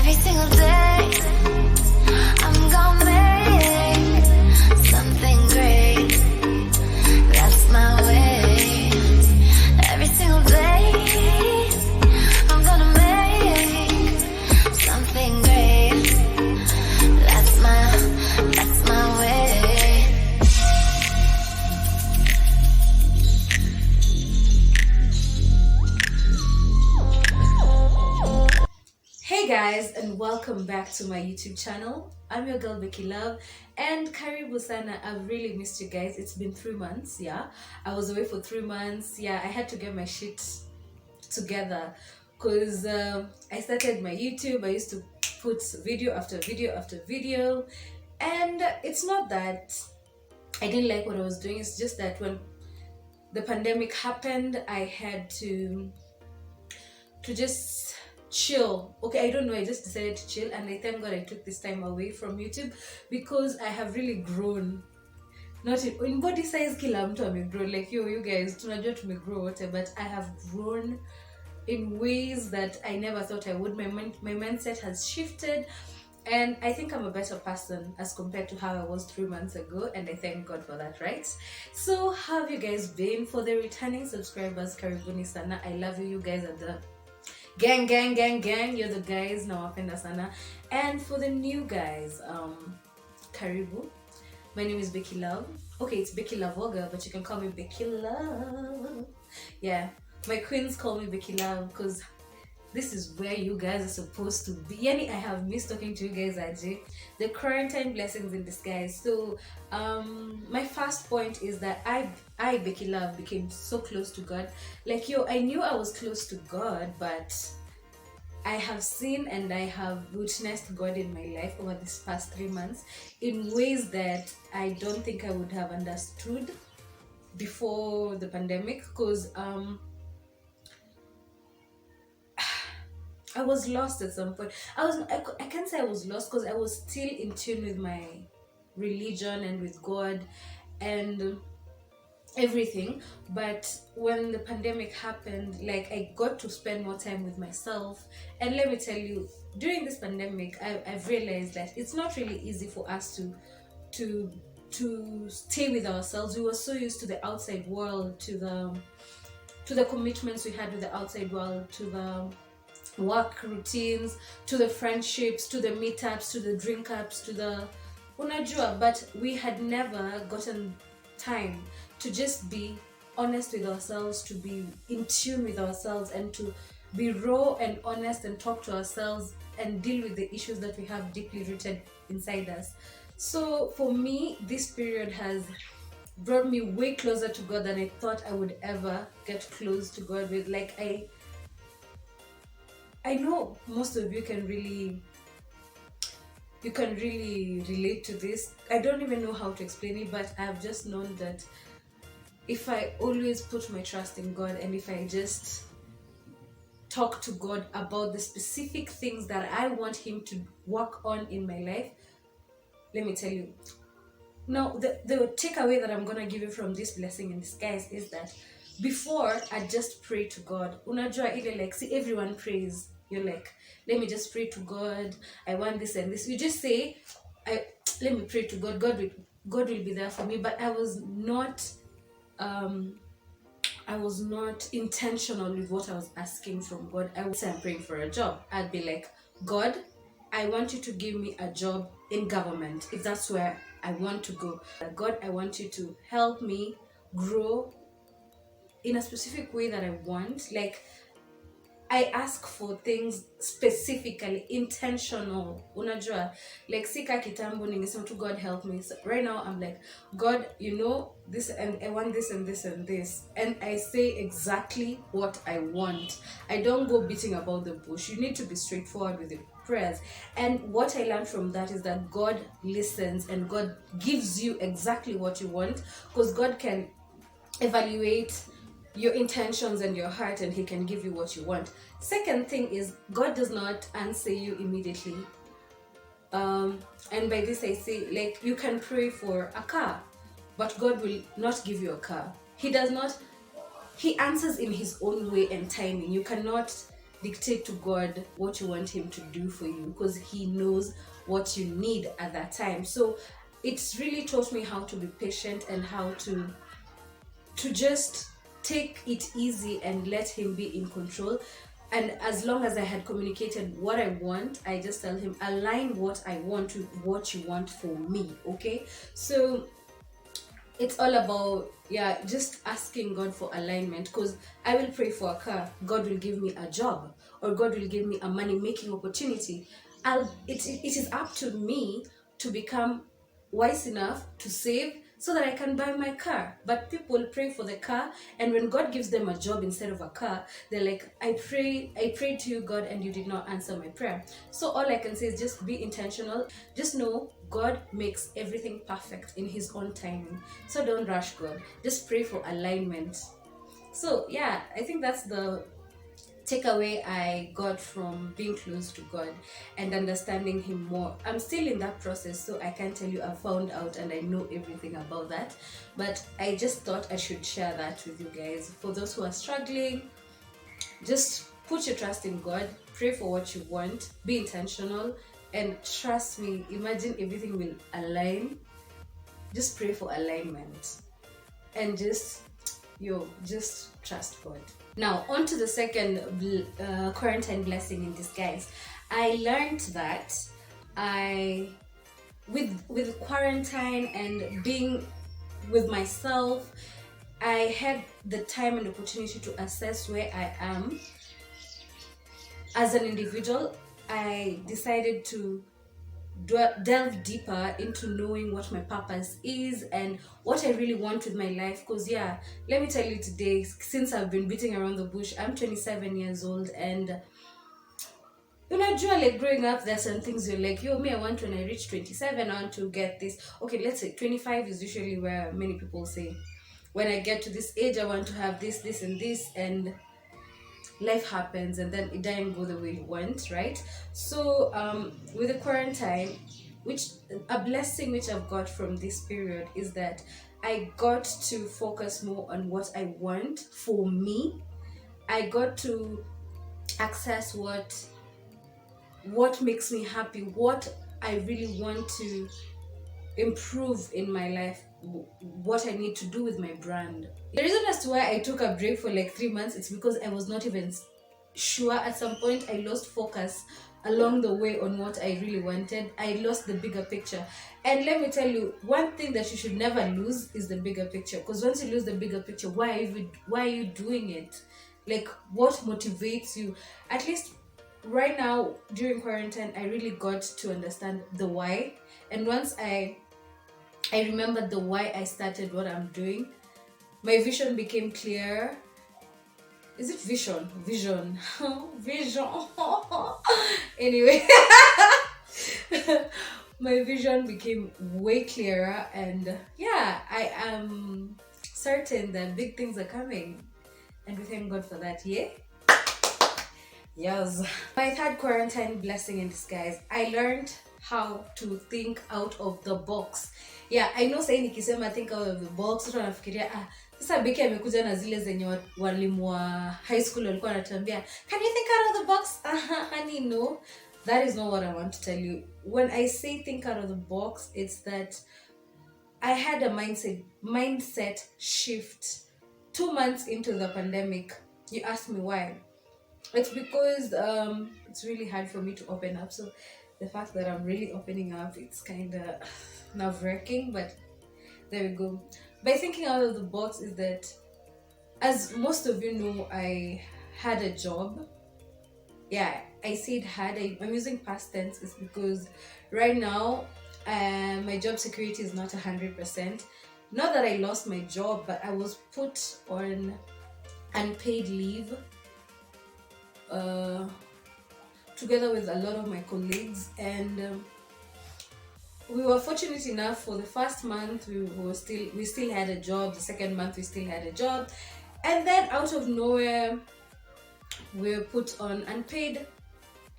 Every single day I'm gonna make something great. That's my way. Every single day I'm gonna make something great. That's my way. Hey guys, and welcome back to my YouTube channel. I'm your girl Beckylav, and karibu sana. I've really missed you guys. It's been 3 months. Yeah, I was away for 3 months. Yeah, I had to get my shit together because I started my YouTube. I used to put video after video after video, and it's not that I didn't like what I was doing. It's just that when the pandemic happened, I had to just chill. Okay, I don't know, I just decided to chill, and I thank God I took this time away from YouTube because I have really grown. Not in body size, kila mtu amegrow, like you guys tunajua tumegrow wote, but I have grown in ways that I never thought I would. My mindset has shifted, and I think I'm a better person as compared to how I was 3 months ago, and I thank God for that, right? So how have you guys been? For the returning subscribers, karibuni sana. I love you guys are the gang. You're the guys, nawapenda sana. And for the new guys, karibu. My name is Beckylav. Okay, it's Beckylavoga, but you can call me Beckylav. Yeah, my queens call me Beckylav because this is where you guys are supposed to be. Yani, I have missed talking to you guys, Ajay. The quarantine blessings in disguise. So my first point is that I Beckylav became so close to God. Like, I knew I was close to God, but I have seen and I have witnessed God in my life over this past 3 months in ways that I don't think I would have understood before the pandemic, because I was lost at some point. I can't say I was lost because I was still in tune with my religion and with God and everything. But when the pandemic happened, like, I got to spend more time with myself. And let me tell you, during this pandemic, I've realized that it's not really easy for us to stay with ourselves. We were so used to the outside world, to the commitments we had with the outside world, to the work routines, to the friendships, to the meetups, to the drink ups, to the unajua, but we had never gotten time to just be honest with ourselves, to be in tune with ourselves, and to be raw and honest and talk to ourselves and deal with the issues that we have deeply rooted inside us. So for me, this period has brought me way closer to God than I thought I would ever get close to God with. Like, I know most of you can really relate to this. I don't even know how to explain it, but I've just known that if I always put my trust in God, and if I just talk to God about the specific things that I want Him to work on in my life, let me tell you. Now, the takeaway that I'm going to give you from this blessing in disguise is that before, I just pray to God. Unajua ile, like, see, everyone prays. You're like, let me just pray to God. I want this and this. You just say, let me pray to God. God will be there for me. But I was not intentional with what I was asking from God. I would say I'm praying for a job. I'd be like, God, I want you to give me a job in government, if that's where I want to go. God, I want you to help me grow in a specific way that I want. Like, I ask for things specifically, intentional. Unajua, like, sika kitambo ningesema to God help me. So right now I'm like, God, you know this, and I want this and this and this, and I say exactly what I want. I don't go beating about the bush. You need to be straightforward with your prayers. And what I learned from that is that God listens and God gives you exactly what you want, because God can evaluate your intentions and your heart, and He can give you what you want. Second thing is, God does not answer you immediately. And by this I say, like, you can pray for a car, but God will not give you a car. He does not. He answers in His own way and timing. You cannot dictate to God what you want him to do for you, because he knows what you need at that time. So it's really taught me how to be patient and how to just take it easy and let him be in control. And as long as I had communicated what I want, I just tell him, align what I want to what you want for me. Okay, so it's all about, yeah, just asking God for alignment, because I will pray for a car, God will give me a job, or God will give me a money making opportunity. It is up to me to become wise enough to save so that I can buy my car. But people pray for the car, and when God gives them a job instead of a car, they're like, I prayed to you, God, and you did not answer my prayer. So all I can say is just be intentional. Just know God makes everything perfect in his own timing. So don't rush God. Just pray for alignment. So yeah, I think that's the takeaway I got from being close to God and understanding him more. I'm still in that process, so I can't tell you I found out and I know everything about that, but I just thought I should share that with you guys. For those who are struggling, just put your trust in God, pray for what you want, be intentional, and trust me, imagine everything will align. Just pray for alignment and just trust God. Now, on to the second quarantine blessing in disguise. I learned that with quarantine and being with myself, I had the time and opportunity to assess where I am as an individual. I decided to delve deeper into knowing what my purpose is and what I really want with my life. Because yeah, let me tell you today, since I've been beating around the bush, I'm 27 years old, and like growing up, there's some things you're like, yo, me, I want when I reach 27, I want to get this. Okay, let's say 25 is usually where many people say, when I get to this age, I want to have this, this, and this, and life happens and then it didn't go the way you want, right? So with the quarantine, which a blessing which I've got from this period is that I got to focus more on what I want for me. I got to access what makes me happy, what I really want to improve in my life, what I need to do with my brand. The reason as to why I took a break for like 3 months, it's because I was not even sure. At some point I lost focus along the way on what I really wanted. I lost the bigger picture, and let me tell you, one thing that you should never lose is the bigger picture, because once you lose the bigger picture, why are you doing it? Like, what motivates you? At least right now during quarantine, I really got to understand the why, and once I remembered the why I started what I'm doing, my vision became clear. Is it vision? Vision. Vision. Anyway, my vision became way clearer, and yeah, I am certain that big things are coming, and we thank God for that. Yeah. Yes. My third quarantine blessing in disguise, I learned how to think out of the box. Yeah, I know saying nikisema think out of the box, watu wanafikiria sasa Becky amekuja na zile zenye walimu wa high school walikuwa wanatuambia, can you think out of the box? Honey, no. That is not what I want to tell you. When I say think out of the box, it's that I had a mindset shift 2 months into the pandemic. You ask me why? It's because it's really hard for me to open up. So the fact that I'm really opening up, it's kind of nerve-wracking, but there we go. By thinking out of the box is that, as most of you know, I had a job. Yeah, I said had. I'm using past tense is because right now my job security is not 100%. Not that I lost my job, but I was put on unpaid leave together with a lot of my colleagues, and we were fortunate enough. For the first month we still had a job. The second month we still had a job, and then out of nowhere we were put on unpaid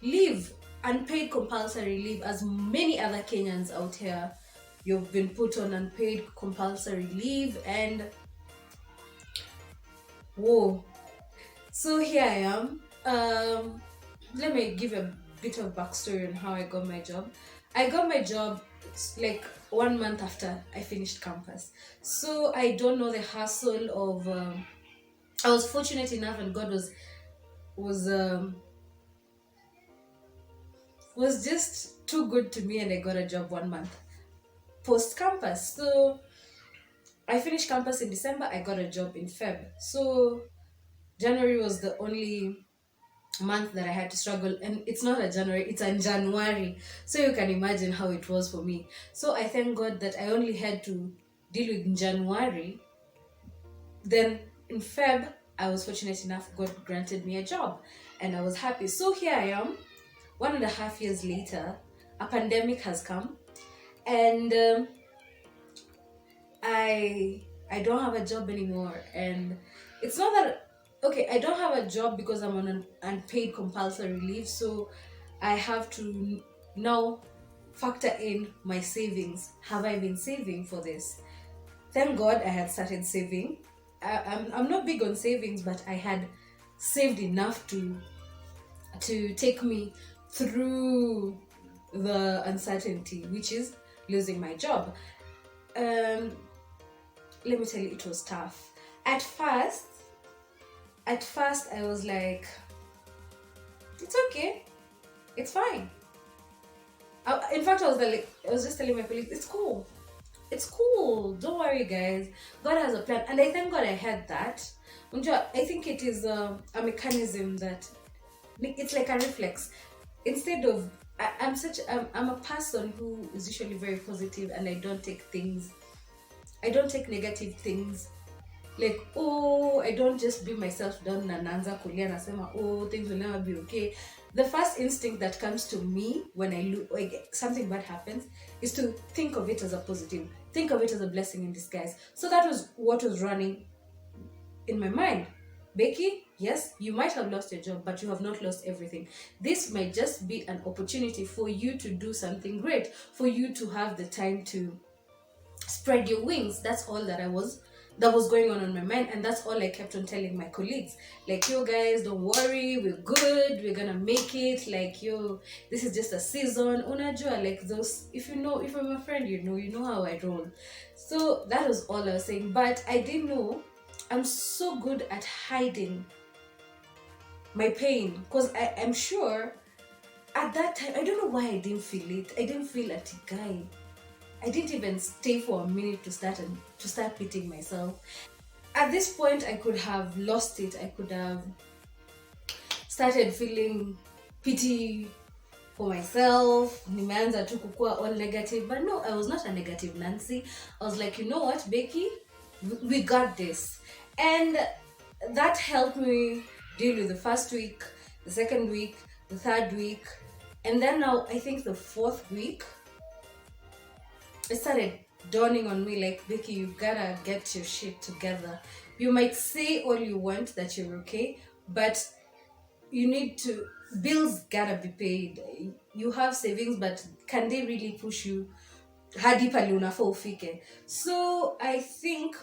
leave, unpaid compulsory leave. As many other Kenyans out here, you've been put on unpaid compulsory leave, and whoa. So here I am. Um, Let me give a bit of backstory on how I got my job. I got my job like 1 month after I finished campus, so I don't know the hassle of. I was fortunate enough, and God was um, was just too good to me, and I got a job 1 month post campus. So I finished campus in December. I got a job in Feb. So January was the only month that I had to struggle, and it's not a January, it's a January. So you can imagine how it was for me. So I thank God that I only had to deal with January. Then in Feb, I was fortunate enough, God granted me a job, and I was happy. So here I am, 1.5 years later. A pandemic has come, and I don't have a job anymore. And it's not that, okay, I don't have a job because I'm on an unpaid compulsory leave, so I have to now factor in my savings. Have I been saving for this? Thank God I had started saving. I'm not big on savings, but I had saved enough to take me through the uncertainty, which is losing my job. um Let me tell you, it was tough. At first, I was like, it's okay, it's fine. In fact, I was just telling my colleagues, it's cool, don't worry, guys. God has a plan, and I thank God I had that. I think it is a mechanism that it's like a reflex. Instead of I'm a person who is usually very positive, and I don't take negative things. Like, oh, I don't just beat myself down na naanza kulia nasema, oh, things will never be okay. The first instinct that comes to me when I look like something bad happens is to think of it as a positive, think of it as a blessing in disguise. So that was what was running in my mind. Becky, yes, you might have lost your job, but you have not lost everything. This might just be an opportunity for you to do something great, for you to have the time to spread your wings. That's all that was going on my mind, and that's all I kept on telling my colleagues. Like, yo guys, don't worry, we're good, we're gonna make it. Like, yo, this is just a season. Unajua, like those, if you're my friend, you know how I roll. So that was all I was saying. But I didn't know I'm so good at hiding my pain, because I'm sure at that time, I don't know why I didn't feel it. I didn't feel a guy. I didn't even stay for a minute to start beating myself. At this point, I could have lost it. I could have started feeling pity for myself. Nimeanza tu kukua all negative, but no, I was not a negative Nancy. I was like, you know what, Becky, we got this. And that helped me deal with the first week, the second week, the third week, and then now I think the fourth week, it started dawning on me like, Becky, you gotta get your shit together. You might say all you want that you're okay, but you need to, bills gotta be paid. You have savings, but can they really push you hadi pale unafaa ufike? So I think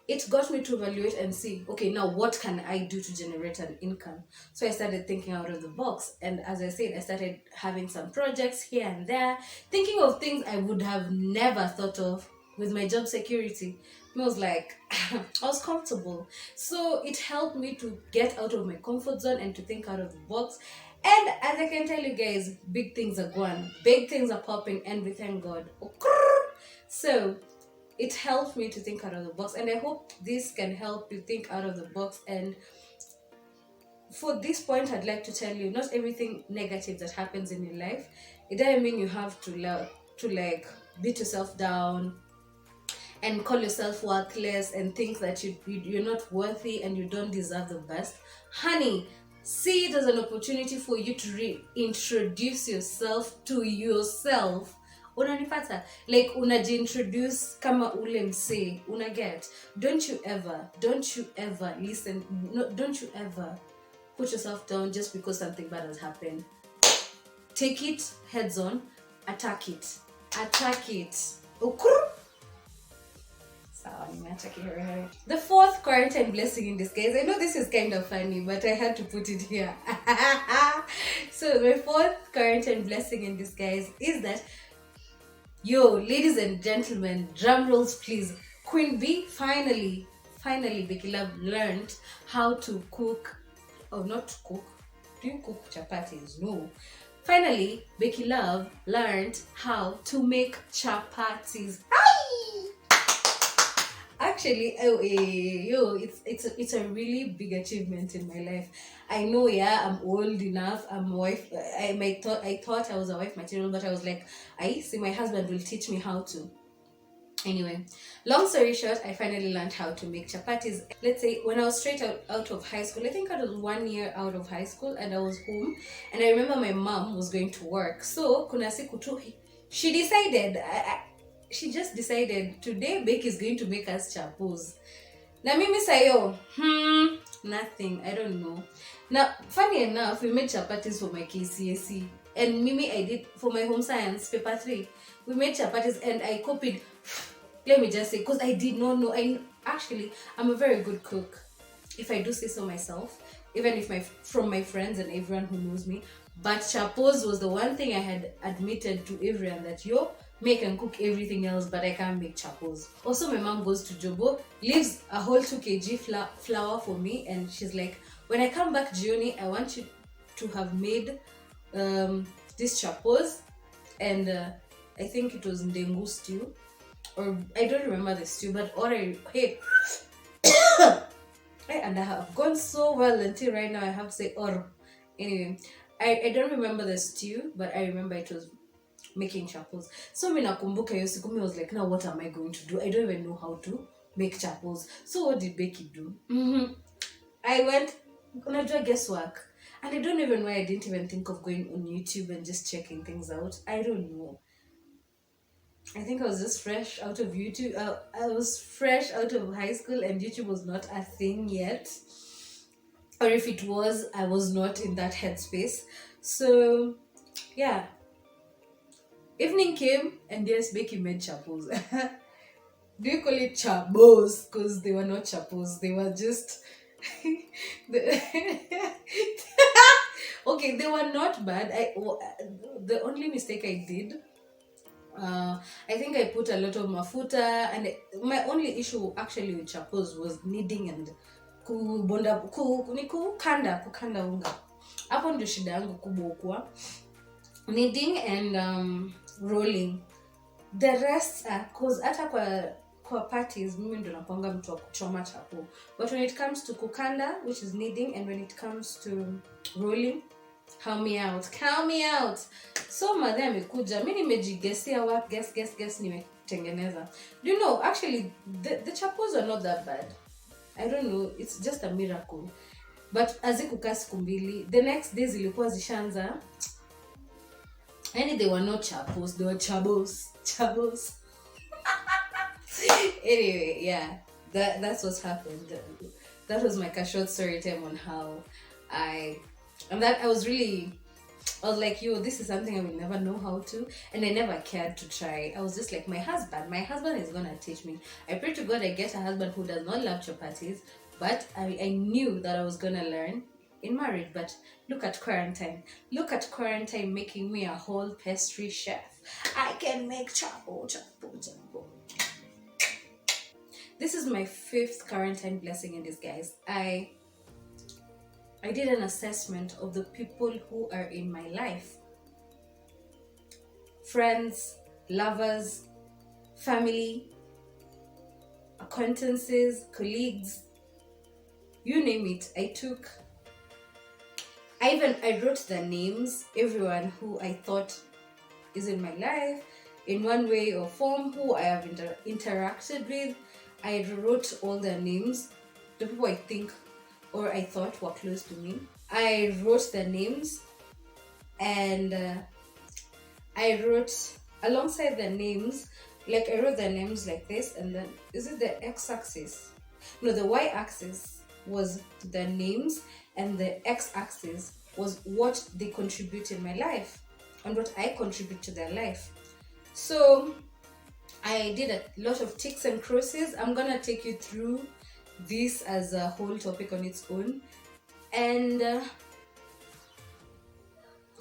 it got me to evaluate and see, okay, now what can I do to generate an income? So I started thinking out of the box. And as I said, I started having some projects here and there, thinking of things I would have never thought of with my job security. I was like, I was comfortable. So it helped me to get out of my comfort zone and to think out of the box. And as I can tell you guys, big things are going, big things are popping, and we thank God. So it helped me to think out of the box, and I hope this can help you think out of the box. And for this point, I'd like to tell you, not everything negative that happens in your life, it doesn't mean you have to like beat yourself down and call yourself worthless and think that you're not worthy and you don't deserve the best. Honey, see it as an opportunity for you to reintroduce yourself to yourself. Unanipata? Like unajiintroduce kama ule msee, unaget. Don't you ever listen, no, don't you ever put yourself down just because something bad has happened. Take it heads on, attack it. Sawa. The fourth quarantine blessing in disguise. I know this is kind of funny, but I had to put it here. So my fourth quarantine blessing in disguise is that, yo, ladies and gentlemen, drum rolls please. Queen B finally, Beckylav learned how to cook, or not to cook. Do you cook chapatis? No. Finally, Beckylav learned how to make chapatis. Actually, it's a really big achievement in my life. I know, yeah, I'm old enough. I'm wife. I thought I was a wife material, but I was like, I see my husband will teach me how to. Anyway, long story short, I finally learned how to make chapatis. Let's say when I was straight out of high school, I think I was 1 year out of high school, and I was home, and I remember my mom was going to work. So kuna siku tu, she decided, she just decided today Becky is going to make us chapos. Na mimi sayo, nothing, I don't know. Now, funny enough, we made chapatis for my KCSE, and Mimi I did for my home science paper 3. We made chapatis and I copied. Let me just say, because I did not know. I'm a very good cook, if I do say so myself, even if from my friends and everyone who knows me. But chapos was the one thing I had admitted to everyone that make and cook everything else, but I can't make chapos. Also, my mom goes to Jobo, leaves a whole 2 kg flour for me, and she's like, when I come back, Gioni, I want you to have made these chapos, and I think it was ndengu stew, or I don't remember the stew, but and I have gone so well until right now I have to say anyway, I don't remember the stew, but I remember it was making chapos. So mina kumbuka hiyo siku, I was like, now what am I going to do? I don't even know how to make chapos. So what did Becky do? I went, unajua guesswork, and I don't even know why I didn't even think of going on YouTube and just checking things out. I don't know. I think I was just fresh out of YouTube. I was fresh out of high school, and YouTube was not a thing yet. Or if it was, I was not in that headspace. So, yeah. Evening came, and yes, Becky made chapos. Do you call it chabos? Because they were not chapos. They were just... Okay, they were not bad. The only mistake I did, I think I put a lot of mafuta, and my only issue actually with chapos was kneading and kukanda unga. Hapo ndio shida yangu kubwa kwa kneading and rolling. The rest cause hata kwa parties mimi ndo napanga mtu wa kuchoma chapo, but when it comes to kukanda, which is kneading, and when it comes to rolling, count me out. So madhe amekuja, mimi nimejigesia work, guess nimetengeneza. Do you know, actually the chapos are not that bad. I don't know, it's just a miracle. But azikukaa siku mbili, the next day zilikuwa zishaanza, and they were not chapos, they were chabos. Anyway, yeah, that's what happened. That was my short story time on how I was like, yo, this is something I will never know how to, and I never cared to try. I was just like, my husband is gonna teach me. I pray to God I get a husband who does not love chapatis, but I knew that I was gonna learn in marriage. But look at quarantine making me a whole pastry chef. I can make chapo. This is my 5th quarantine blessing in disguise. I did an assessment of the people who are in my life. Friends, lovers, family, acquaintances, colleagues, you name it. I wrote their names, everyone who I thought is in my life in one way or form, who I have interacted with. I wrote all their names, the people I think or I thought were close to me. I wrote their names, and I wrote alongside their names, like I wrote their names like this, and then is it the x-axis? No, the y-axis was their names, and the x-axis was what they contribute in my life and what I contribute to their life. So I did a lot of ticks and crosses. I'm gonna take you through this as a whole topic on its own. And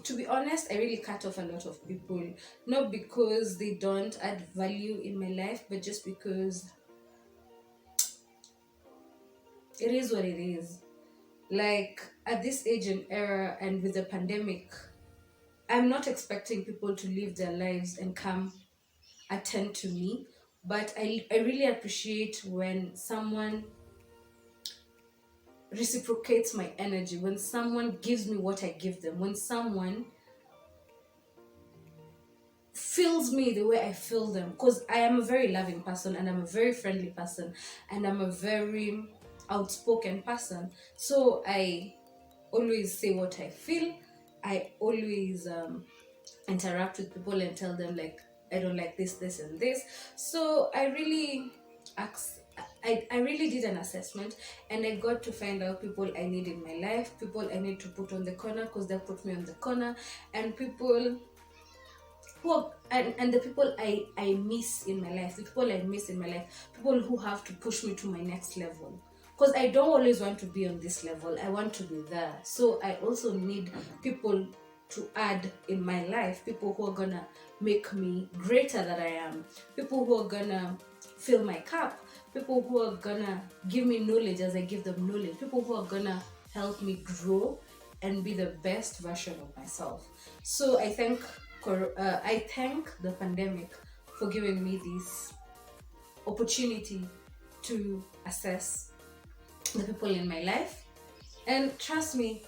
to be honest, I really cut off a lot of people, not because they don't add value in my life, but just because it is what it is. Like at this age and era, and with the pandemic, I'm not expecting people to live their lives and come attend to me, but I really appreciate when someone reciprocates my energy, when someone gives me what I give them, when someone feels me the way I feel them, because I am a very loving person and I'm a very friendly person and I'm a very outspoken person. So I always say what I feel. I always interact with people and tell them like I don't like this and this. So I really I really did an assessment, and I got to find out people I need in my life, people I need to put on the corner because they put me on the corner, and people who are, and the people I miss in my life, the people I miss in my life, people who have to push me to my next level. Because I don't always want to be on this level, I want to be there. So I also need people to add in my life, people who are gonna make me greater than I am, people who are gonna fill my cup, people who are gonna give me knowledge as I give them knowledge, people who are gonna help me grow and be the best version of myself. So I thank the pandemic for giving me this opportunity to assess the people in my life. And trust me,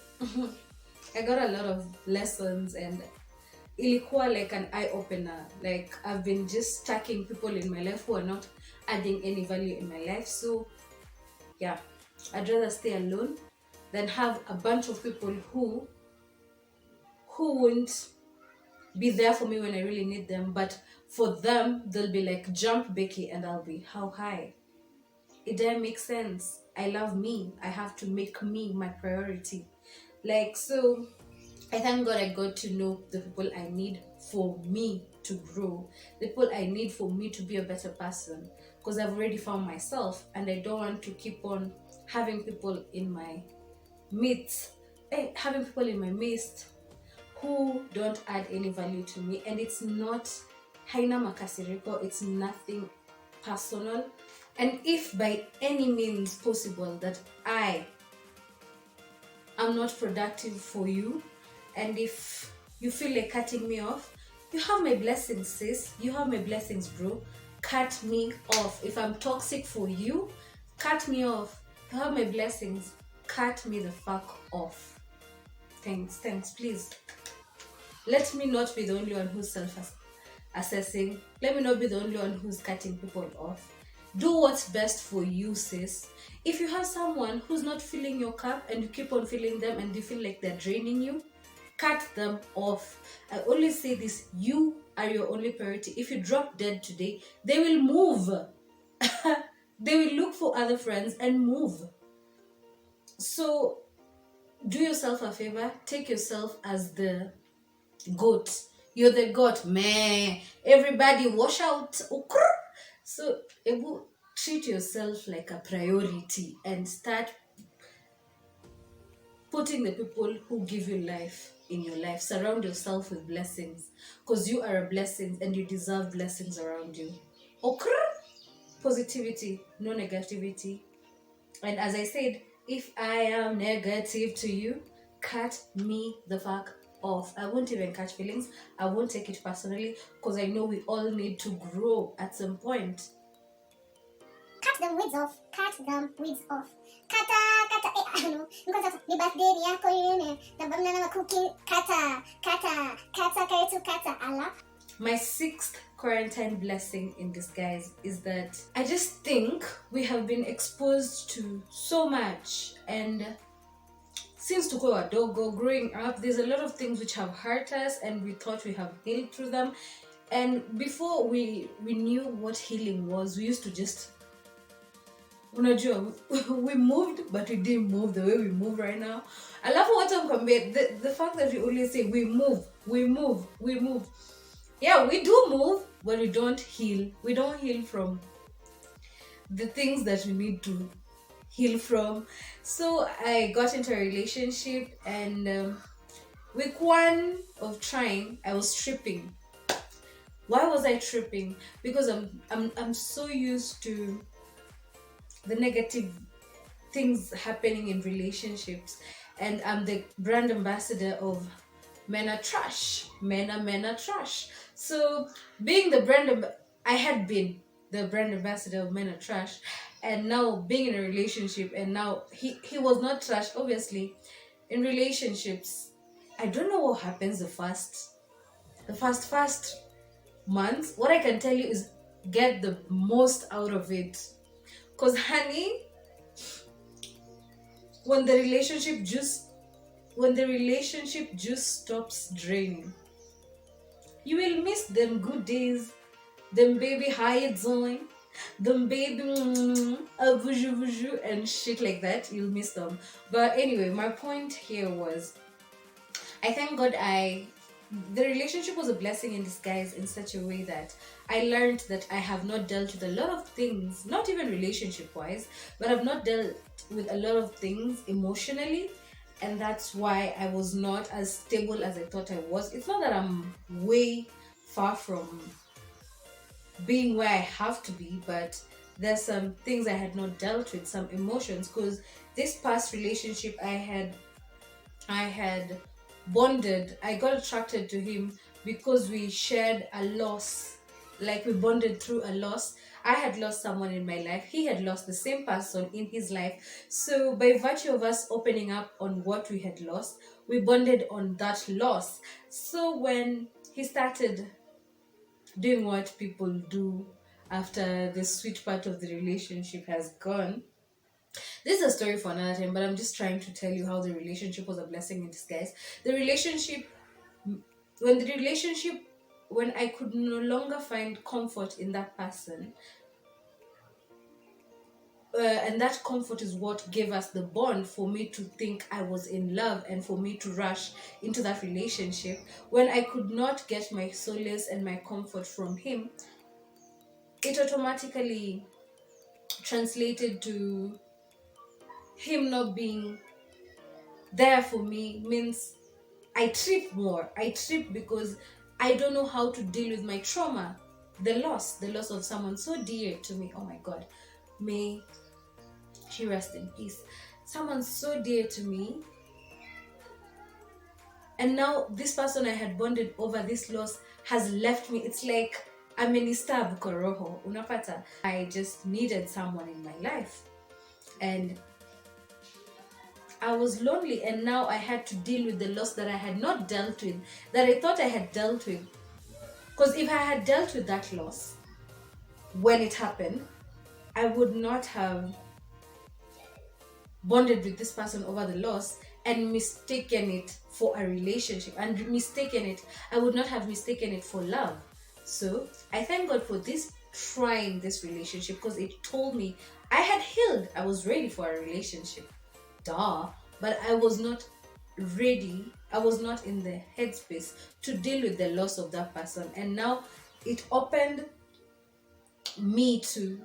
I got a lot of lessons, and ilikuwa like an eye-opener. Like I've been just stacking people in my life who are not adding any value in my life. So yeah, I'd rather stay alone than have a bunch of people who won't be there for me when I really need them, but for them they'll be like, jump Becky, and I'll be, how high? It doesn't make sense. I love me. I have to make me my priority. Like, so I thank God I got to know the people I need for me to grow, the people I need for me to be a better person, because I've already found myself, and I don't want to keep on having people in my midst, who don't add any value to me. And it's not haina makasiriko, it's nothing personal. And if by any means possible that I am not productive for you, and if you feel like cutting me off, you have my blessings, sis. You have my blessings, bro. Cut me off. If I'm toxic for you, cut me off. You have my blessings. Cut me the fuck off. Thanks, please. Let me not be the only one who's self-assessing. Let me not be the only one who's cutting people off. Do what's best for you, sis. If you have someone who's not filling your cup and you keep on filling them and you feel like they're draining you, cut them off. I always say this, you are your only priority. If you drop dead today, they will move. They will look for other friends and move. So do yourself a favor. Take yourself as the goat. You're the goat, man. Everybody wash out. So treat yourself like a priority and start putting the people who give you life in your life. Surround yourself with blessings, because you are a blessing and you deserve blessings around you. Positivity, no negativity. And as I said, if I am negative to you, cut me the fuck off. I won't even catch feelings. I won't take it personally, because I know we all need to grow at some point. Cut them weeds off. Kata, I don't know. Because the birthday yako yun nabam na naman cooking. Kata. Allah. My sixth quarantine blessing in disguise is that I just think we have been exposed to so much, and since tuko wadogo growing up, there's a lot of things which have hurt us and we thought we have healed through them. And before we knew what healing was, we used to just we moved, but we didn't move the way we move right now. The fact that we always say we move. yeah, we do move, but we don't heal. We don't heal from the things that we need to heal from. So I got into a relationship, and week one of trying, I was tripping. Why was I tripping? Because I'm so used to the negative things happening in relationships, and I'm the brand ambassador of men are trash. Men are trash. So being the I had been the brand ambassador of men are trash, and now being in a relationship, and now he was not trash, obviously. In relationships, I don't know what happens the first months. What I can tell you is get the most out of it, because honey, when the relationship just stops draining, you will miss them good days, them baby how you doing, them baby vuju vuju and shit like that. You'll miss them. But anyway, my point here was, I thank God the relationship was a blessing in disguise, in such a way that I learned that I have not dealt with a lot of things, not even relationship wise, but I've not dealt with a lot of things emotionally, and that's why I was not as stable as I thought I was. It's not that I'm way far from being where I have to be, but there's some things I had not dealt with, some emotions, because this past relationship I had bonded. I got attracted to him because we shared a loss. Like, we bonded through a loss. I had lost someone in my life. He had lost the same person in his life. So by virtue of us opening up on what we had lost, we bonded on that loss. So when he started doing what people do after the sweet part of the relationship has gone, this is a story for another time, but I'm just trying to tell you how the relationship was a blessing in disguise. The relationship, when the relationship, when I could no longer find comfort in that person, and that comfort is what gave us the bond for me to think I was in love and for me to rush into that relationship. When I could not get my solace and my comfort from him, it automatically translated to him not being there for me. Means I trip more. I trip because I don't know how to deal with my trauma, the loss of someone so dear to me. Oh my God, may she rest in peace. Someone so dear to me, and now this person I had bonded over this loss has left me. It's like amenista bukoroho unapata. I just needed someone in my life, and I was lonely, and now I had to deal with the loss that I had not dealt with, that I thought I had dealt with. Because if I had dealt with that loss when it happened, I would not have bonded with this person over the loss and mistaken it for a relationship. And I would not have mistaken it for love. So I thank God for trying this relationship, because it told me I had healed. I was ready for a relationship. Duh. But I was not ready. I was not in the headspace to deal with the loss of that person. And now it opened me to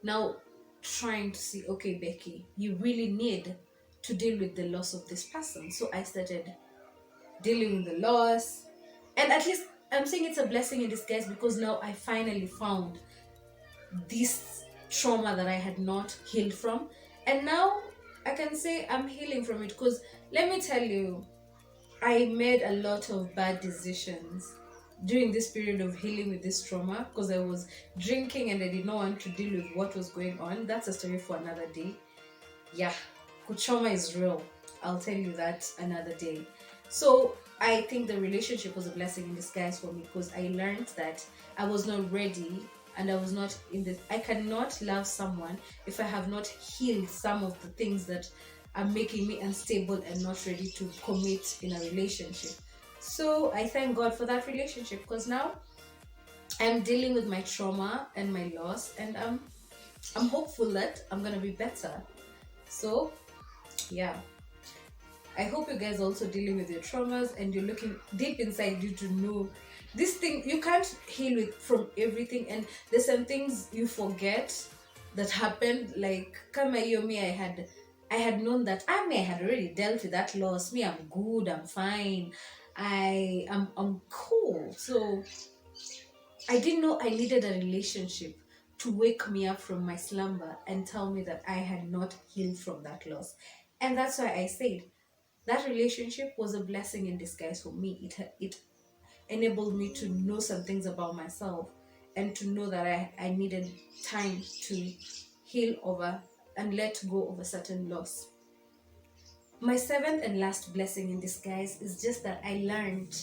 now trying to see, okay, Becky, you really need to deal with the loss of this person. So I started dealing with the loss. And at least I'm saying it's a blessing in disguise, because now I finally found this trauma that I had not healed from. And now I can say I'm healing from it, because let me tell you, I made a lot of bad decisions during this period of healing with this trauma, because I was drinking and I did not want to deal with what was going on. That's a story for another day. Yeah, trauma is real. I'll tell you that another day. So I think the relationship was a blessing in disguise for me, because I learned that I was not ready, and I was not I cannot love someone if I have not healed some of the things that are making me unstable and not ready to commit in a relationship. So I thank God for that relationship, because now I'm dealing with my trauma and my loss, and I'm hopeful that I'm gonna be better. So yeah. I hope you guys are also dealing with your traumas and you're looking deep inside you to know this thing. You can't heal it from everything, and there's some things you forget that happened. Like kama hiyo, me, I had known that I had already dealt with that loss. Me, I'm good, I'm fine, I'm cool. So I didn't know I needed a relationship to wake me up from my slumber and tell me that I had not healed from that loss. And that's why I said that relationship was a blessing in disguise for me. It enabled me to know some things about myself and to know that I needed time to heal over and let go of a certain loss. My seventh and last blessing in disguise is just that I learned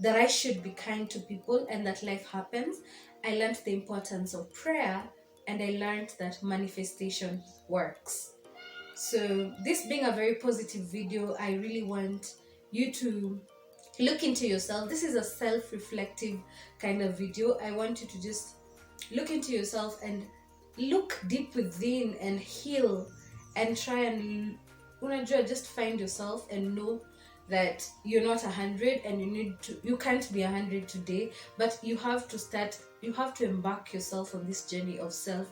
that I should be kind to people and that life happens. I learned the importance of prayer, and I learned that manifestation works. So this being a very positive video, I really want you to look into yourself. This is a self-reflective kind of video. I want you to just look into yourself and look deep within and heal and try and just find yourself and know that you're not 100 and you can't be 100 today, but you have to embark yourself on this journey of self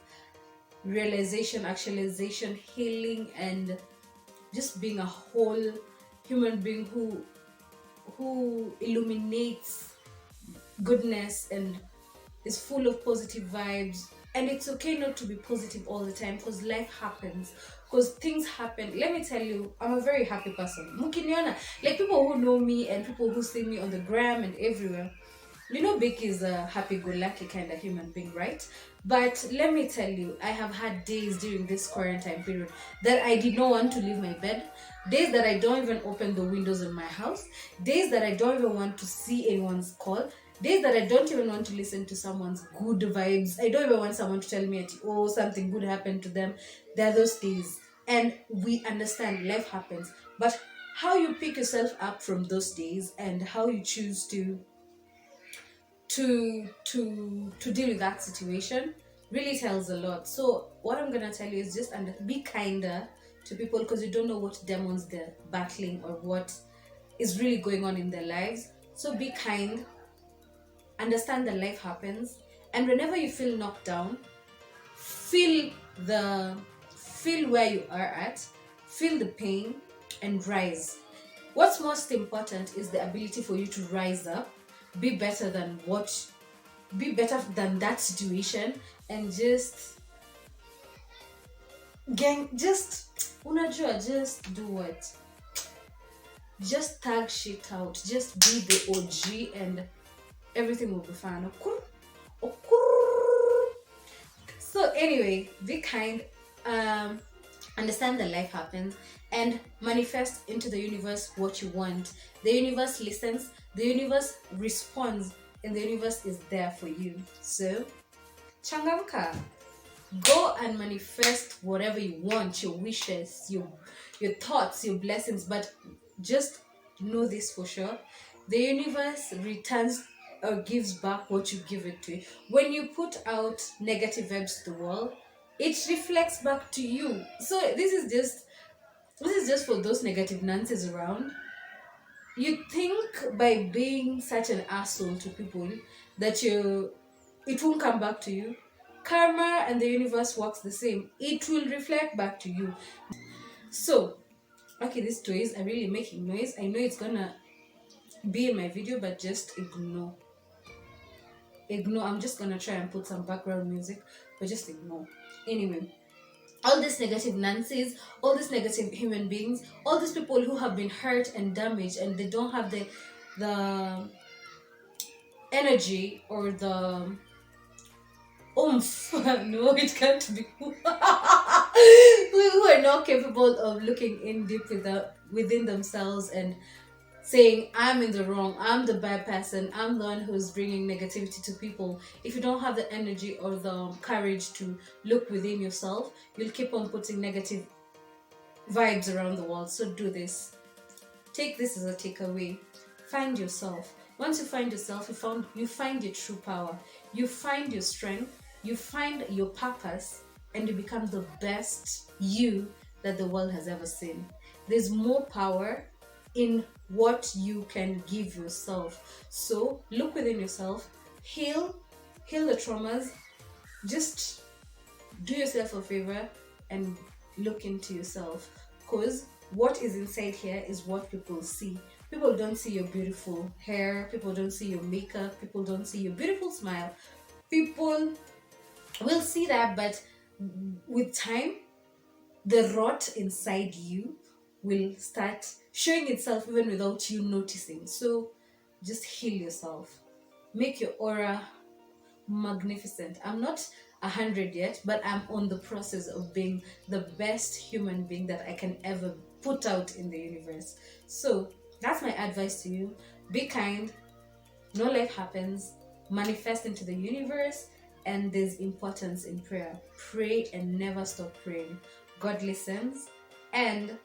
realization, actualization, healing, and just being a whole human being who illuminates goodness and is full of positive vibes. And it's okay not to be positive all the time, because life happens, because things happen. Let me tell you, I'm a very happy person. Mukiniona, like people who know me and people who see me on the gram and everywhere, you know, Becky is a happy-go-lucky kind of human being, right? But let me tell you, I have had days during this quarantine period that I did not want to leave my bed, days that I don't even open the windows in my house, days that I don't even want to see anyone's call, days that I don't even want to listen to someone's good vibes. I don't even want someone to tell me, oh, something good happened to them. There are those days. And we understand life happens. But how you pick yourself up from those days and how you choose to deal with that situation really tells a lot. So what I'm gonna tell you is just be kinder to people, because you don't know what demons they're battling or what is really going on in their lives. So be kind, understand that life happens, and whenever you feel knocked down, feel where you are at, feel the pain, and rise. What's most important is the ability for you to rise up, be better than that situation, and just do what, just tag shit out, just be the OG, and everything will be fine. So anyway, be kind, understand that life happens, and manifest into the universe what you want. The universe listens, the universe responds, and the universe is there for you. So changamka, go and manifest whatever you want, your wishes, your thoughts, your blessings. But just know this for sure, the universe returns or gives back what you give it to. When you put out negative vibes to the world, it reflects back to you. So this is just for those negative Nancies around. You think by being such an asshole to people that it won't come back to you. Karma and the universe works the same. It will reflect back to you. So, okay, these toys are really making noise. I know it's gonna be in my video, but just ignore. I'm just gonna try and put some background music, but just ignore. Anyway, all these negative Nancies, all these negative human beings, all these people who have been hurt and damaged, and they don't have the energy or the oomph. No, it can't be. Who are not capable of looking in deep within themselves and saying, I'm in the wrong, I'm the bad person, I'm the one who's bringing negativity to people. If you don't have the energy or the courage to look within yourself, you'll keep on putting negative vibes around the world. So do this. Take this as a takeaway. Find yourself. Once you find yourself, you find your true power. You find your strength. You find your purpose, and you become the best you that the world has ever seen. There's more power in what you can give yourself. So look within yourself, heal the traumas. Just do yourself a favor and look into yourself, because what is inside here is what people see. People don't see your beautiful hair, people don't see your makeup, people don't see your beautiful smile. People will see that, but with time the rot inside you will start showing itself even without you noticing. So just heal yourself, make your aura magnificent. I'm not 100 yet, but I'm on the process of being the best human being that I can ever put out in the universe. So that's my advice to you. Be kind, know life happens, manifest into the universe, and there's importance in prayer. Pray and never stop praying. God listens, and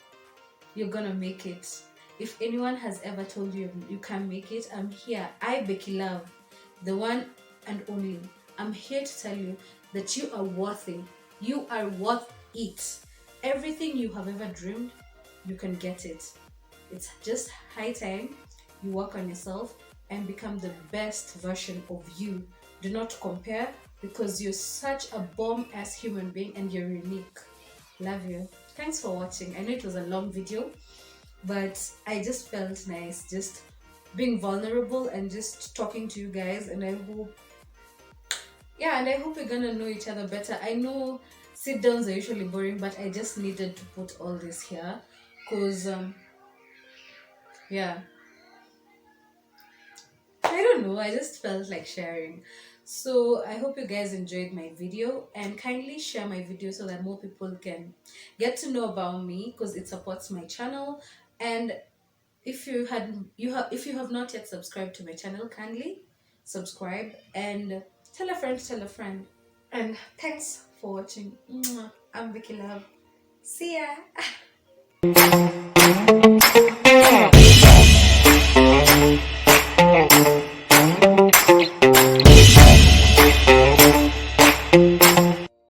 you're gonna make it. If anyone has ever told you you can't make it, I'm here. I, Beckylav, the one and only. I'm here to tell you that you are worthy. You are worth it. Everything you have ever dreamed, you can get it. It's just high time you work on yourself and become the best version of you. Do not compare, because you're such a bomb-ass human being and you're unique. Love you. Thanks for watching. I know it was a long video, but I just felt nice just being vulnerable and just talking to you guys, and I hope we're gonna know each other better. I know sit downs are usually boring, but I just needed to put all this here because I don't know, I just felt like sharing. So I hope you guys enjoyed my video, and kindly share my video so that more people can get to know about me, because it supports my channel. And if you have not yet subscribed to my channel, kindly subscribe and tell a friend. And thanks for watching. Mwah. I'm Beckylav. See ya.